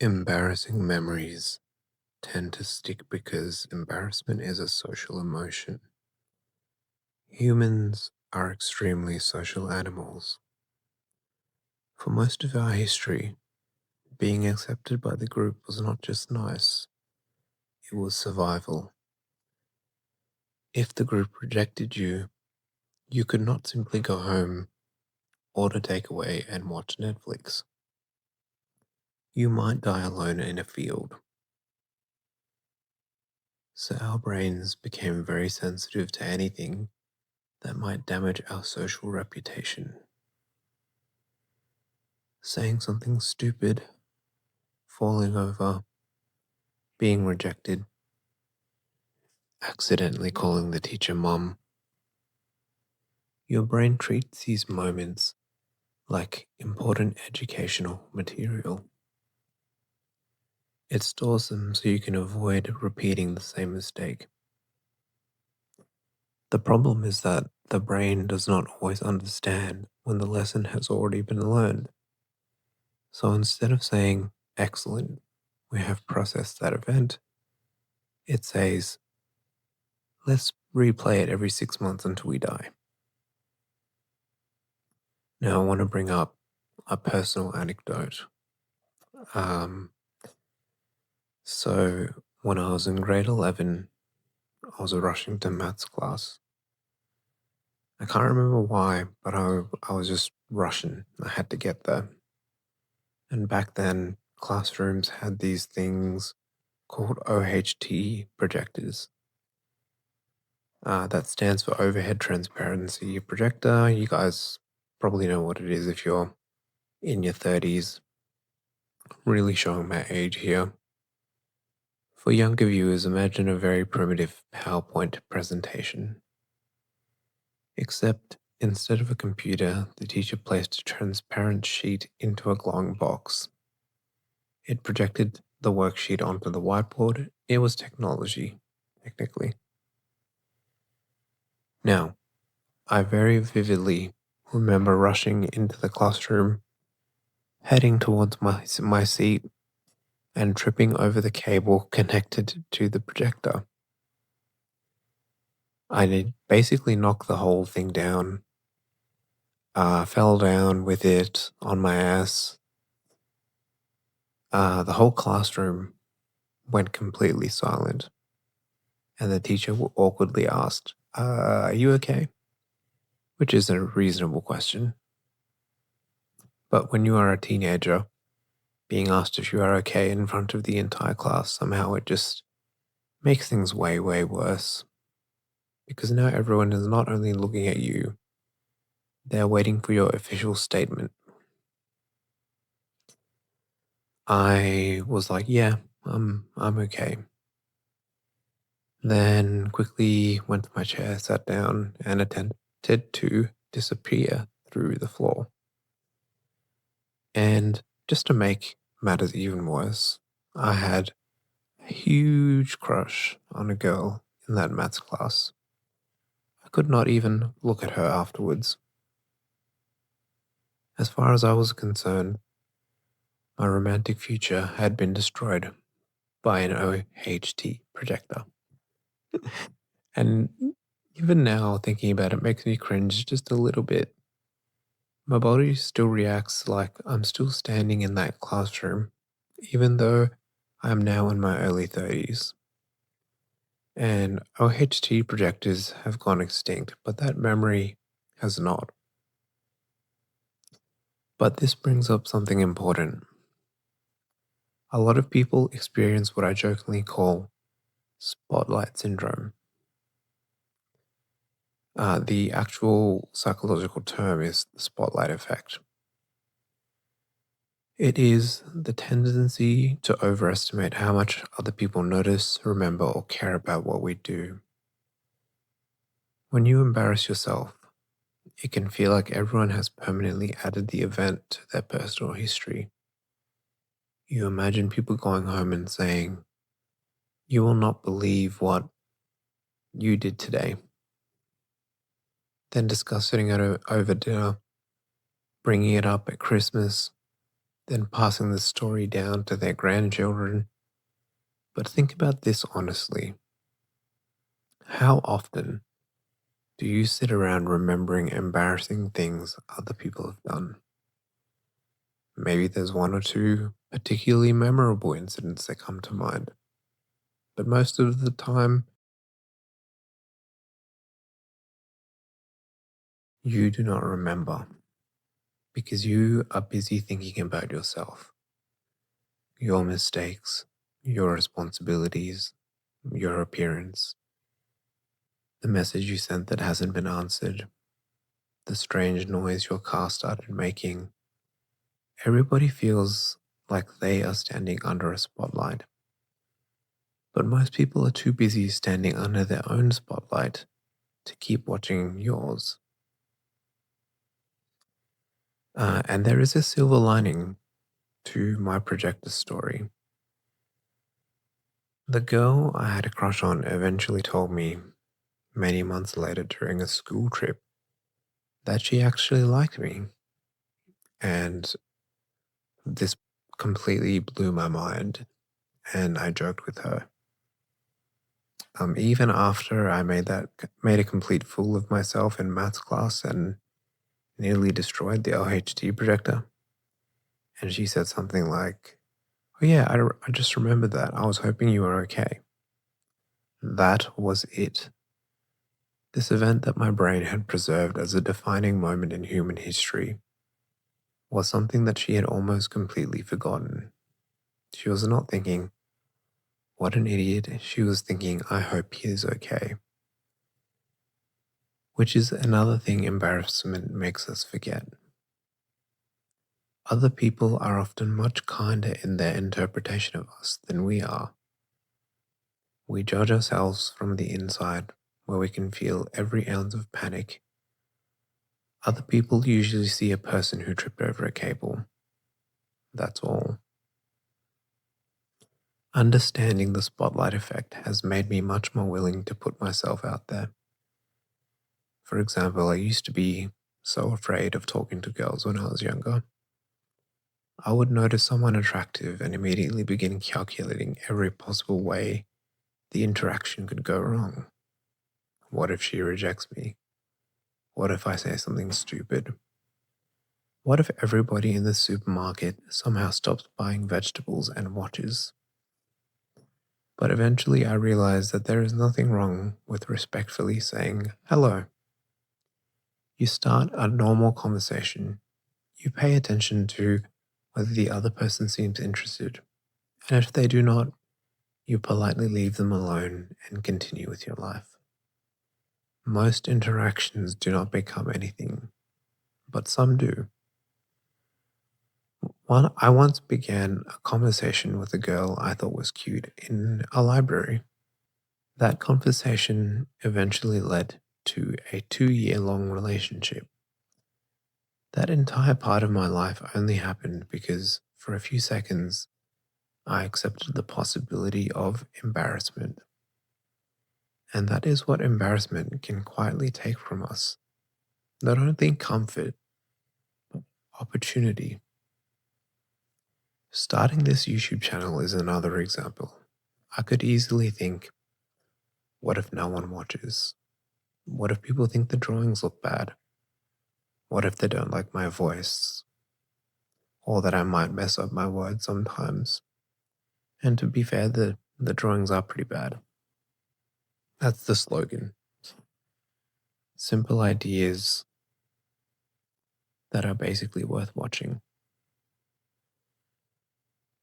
Embarrassing memories tend to stick because embarrassment is a social emotion. Humans are extremely social animals. For most of our history, being accepted by the group was not just nice, it was survival. If the group rejected you, you could not simply go home, order takeaway, and watch Netflix. You might die alone in a field. So our brains became very sensitive to anything that might damage our social reputation. Saying something stupid, falling over, being rejected, accidentally calling the teacher mum. Your brain treats these moments like important educational material. It stores them so you can avoid repeating the same mistake. The problem is that the brain does not always understand when the lesson has already been learned. So instead of saying, excellent, we have processed that event, it says, let's replay it every 6 months until we die. Now, I want to bring up a personal anecdote. Um, so, when I was in grade 11, I was rushing to maths class. I can't remember why, but I was just rushing. I had to get there. And back then, classrooms had these things called OHT projectors. That stands for Overhead Transparency Projector. You guys probably know what it is if you're in your 30s. Really showing my age here. For younger viewers, imagine a very primitive PowerPoint presentation. Except instead of a computer, the teacher placed a transparent sheet into a glowing box. It projected the worksheet onto the whiteboard. It was technology, technically. Now, I very vividly remember rushing into the classroom, heading towards my seat, and tripping over the cable connected to the projector. I did basically knock the whole thing down, fell down with it on my ass. The whole classroom went completely silent, and the teacher awkwardly asked, are you okay? Which is a reasonable question. But when you are a teenager, being asked if you are okay in front of the entire class, somehow it just makes things way, way worse. Because now everyone is not only looking at you, they're waiting for your official statement. I was like, yeah, I'm okay. Then quickly went to my chair, sat down, and attempted to disappear through the floor. And just to make matters even worse, I had a huge crush on a girl in that maths class. I could not even look at her afterwards. As far as I was concerned, my romantic future had been destroyed by an OHT projector. And even now, thinking about it makes me cringe just a little bit. My body still reacts like I'm still standing in that classroom, even though I am now in my early 30s. And OHT projectors have gone extinct, but that memory has not. But this brings up something important. A lot of people experience what I jokingly call spotlight syndrome. The actual psychological term is the spotlight effect. It is the tendency to overestimate how much other people notice, remember, or care about what we do. When you embarrass yourself, it can feel like everyone has permanently added the event to their personal history. You imagine people going home and saying, you will not believe what you did today. Then discussing it over dinner, bringing it up at Christmas, then passing the story down to their grandchildren. But think about this honestly. How often do you sit around remembering embarrassing things other people have done? Maybe there's one or two particularly memorable incidents that come to mind, but most of the time, you do not remember because you are busy thinking about yourself, your mistakes, your responsibilities, your appearance, the message you sent that hasn't been answered, the strange noise your car started making. Everybody feels like they are standing under a spotlight, but most people are too busy standing under their own spotlight to keep watching yours. And there is a silver lining to my projector story. The girl I had a crush on eventually told me many months later during a school trip that she actually liked me. And this completely blew my mind. And I joked with her. Even after I made a complete fool of myself in maths class and nearly destroyed the LHD projector. And she said something like, "Oh yeah, I just remembered that. I was hoping you were okay." That was it. This event that my brain had preserved as a defining moment in human history was something that she had almost completely forgotten. She was not thinking, "What an idiot." She was thinking, "I hope he is okay." Which is another thing embarrassment makes us forget. Other people are often much kinder in their interpretation of us than we are. We judge ourselves from the inside, where we can feel every ounce of panic. Other people usually see a person who tripped over a cable. That's all. Understanding the spotlight effect has made me much more willing to put myself out there. For example, I used to be so afraid of talking to girls when I was younger. I would notice someone attractive and immediately begin calculating every possible way the interaction could go wrong. What if she rejects me? What if I say something stupid? What if everybody in the supermarket somehow stops buying vegetables and watches? But eventually I realized that there is nothing wrong with respectfully saying hello. You start a normal conversation. You pay attention to whether the other person seems interested. And if they do not, you politely leave them alone and continue with your life. Most interactions do not become anything, but some do. I once began a conversation with a girl I thought was cute in a library. That conversation eventually led to a 2-year long relationship. That entire part of my life only happened because, for a few seconds, I accepted the possibility of embarrassment. And that is what embarrassment can quietly take from us. Not only comfort, but opportunity. Starting this YouTube channel is another example. I could easily think, what if no one watches? What if people think the drawings look bad? What if they don't like my voice? Or that I might mess up my words sometimes? And to be fair, the drawings are pretty bad. That's the slogan. Simple ideas that are basically worth watching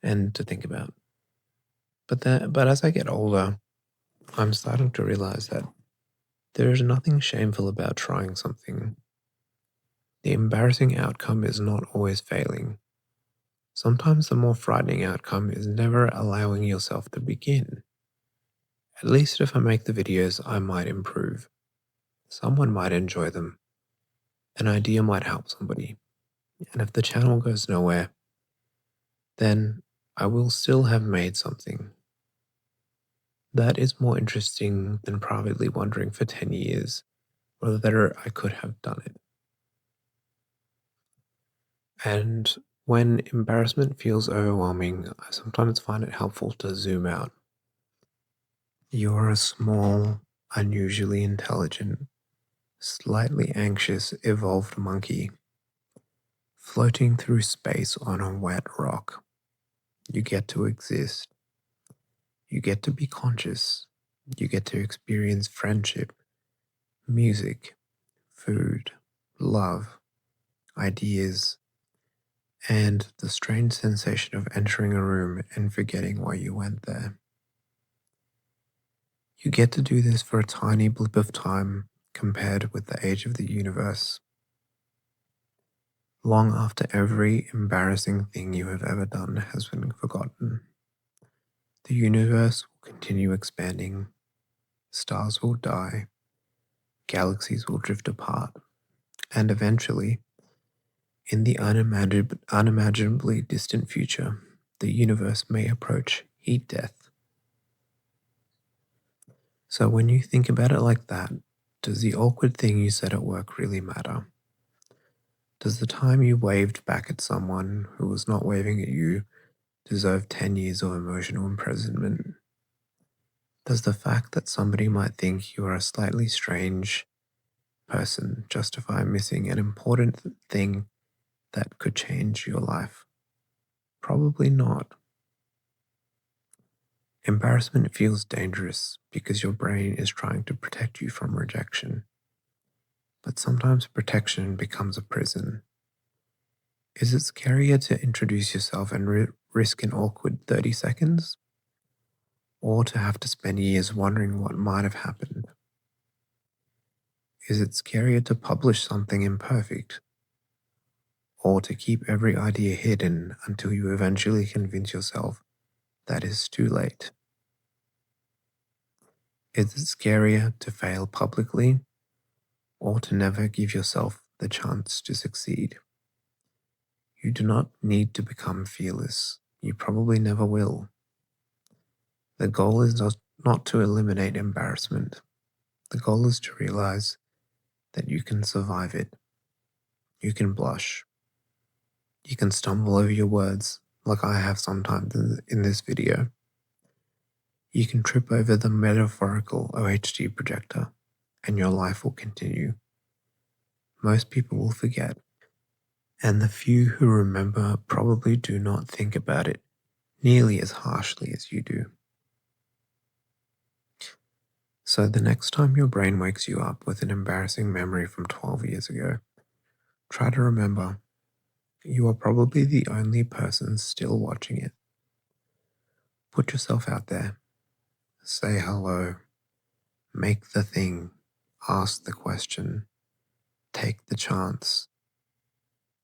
and to think about. But as I get older, I'm starting to realize that there is nothing shameful about trying something. The embarrassing outcome is not always failing. Sometimes the more frightening outcome is never allowing yourself to begin. At least if I make the videos, I might improve. Someone might enjoy them. An idea might help somebody. And if the channel goes nowhere, then I will still have made something. That is more interesting than privately wondering for 10 years whether I could have done it. And When embarrassment feels overwhelming, I sometimes find it helpful to zoom out. You're a small, unusually intelligent, slightly anxious, evolved monkey floating through space on a wet rock. You get to exist. You get to be conscious. You get to experience friendship, music, food, love, ideas, and the strange sensation of entering a room and forgetting why you went there. You get to do this for a tiny blip of time compared with the age of the universe. Long after every embarrassing thing you have ever done has been forgotten, the universe will continue expanding, stars will die, galaxies will drift apart, and eventually, in the unimaginably distant future, the universe may approach heat death. So when you think about it like that, does the awkward thing you said at work really matter? Does the time you waved back at someone who was not waving at you deserve 10 years of emotional imprisonment? Does the fact that somebody might think you are a slightly strange person justify missing an important thing that could change your life? Probably not. Embarrassment feels dangerous because your brain is trying to protect you from rejection. But sometimes protection becomes a prison. Is it scarier to introduce yourself and risk an awkward 30 seconds? Or to have to spend years wondering what might have happened? Is it scarier to publish something imperfect? Or to keep every idea hidden until you eventually convince yourself that it's too late? Is it scarier to fail publicly or to never give yourself the chance to succeed? You do not need to become fearless. You probably never will. The goal is not to eliminate embarrassment. The goal is to realize that you can survive it. You can blush. You can stumble over your words like I have sometimes in this video. You can trip over the metaphorical OHD projector and your life will continue. Most people will forget, and the few who remember probably do not think about it nearly as harshly as you do. So the next time your brain wakes you up with an embarrassing memory from 12 years ago, try to remember you are probably the only person still watching it. Put yourself out there. Say hello. Make the thing. Ask the question. Take the chance.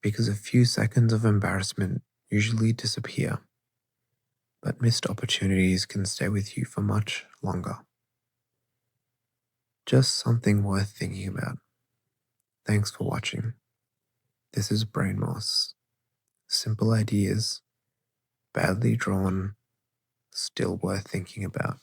Because a few seconds of embarrassment usually disappear, but missed opportunities can stay with you for much longer. Just something worth thinking about. Thanks for watching. This is Brain Moss. Simple ideas, badly drawn, still worth thinking about.